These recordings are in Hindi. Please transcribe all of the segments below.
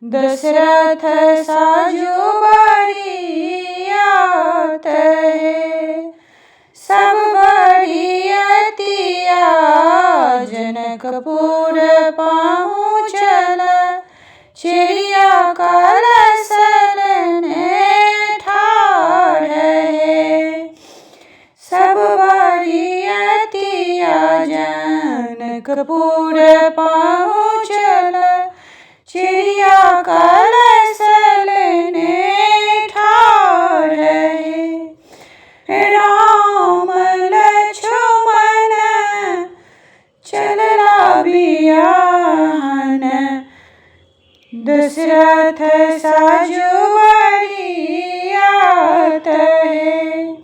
दशरथ साजो बड़ियात है। सब बड़ियतिया जनकपुर पहुँचल, चिड़िया कलसल ने ठाढ़ है। सब बड़ियतिया जनकपुर पहुँचल, चिड़िया कलसल ने ठाढ़ है। राम लक्ष्मण चलला बियाहन, दशरथ साजो बड़ियात है।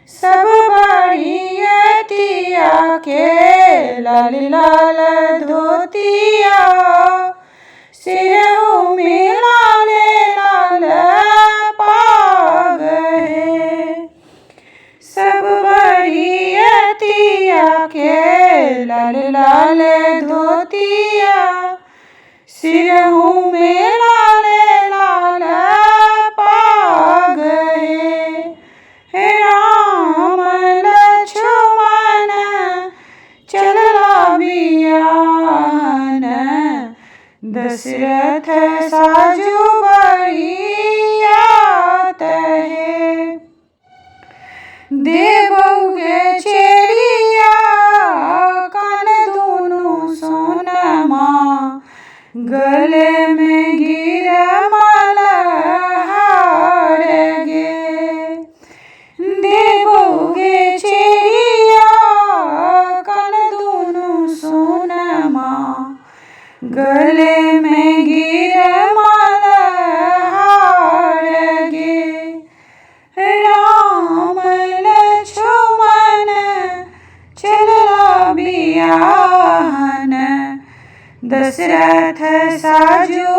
सब बड़ियतिया के लाल लाल धोतिया, सिरहु में लाल लाल पाग है। सब बड़ियतिया के लाल लाल धोतिया, सिरहु में लाल लाल पाग है। राम लक्ष्मण चलला बियाहन, दशरथ साजो बड़ियात है। देवहु के चिड़िया कान दूनो सोनमा, गले में गिरमल हार गे। देवहु के चिड़िया कान दूनो सोनमा, गले में गिरमल हार गे। राम लक्ष्मण चलला बियाहन, दशरथ साजो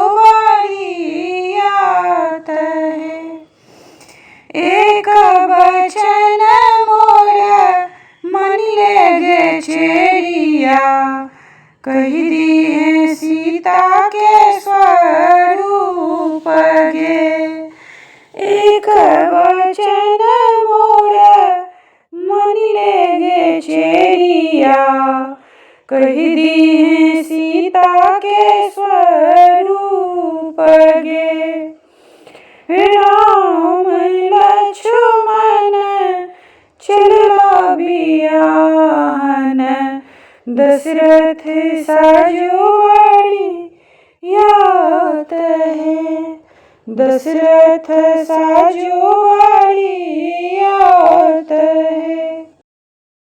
बड़ियात है। एक बचन मोर मनिले गे चिड़िया, कही दिए सीता के स्वरूप गे। एक बचन मोर मनिले गे चिड़िया, कही दिए सीता के स्वरूप गे। राम लक्ष्मण चलला बियाहन, दशरथ साजो बड़ियात है। दशरथ साजो बड़ियात है।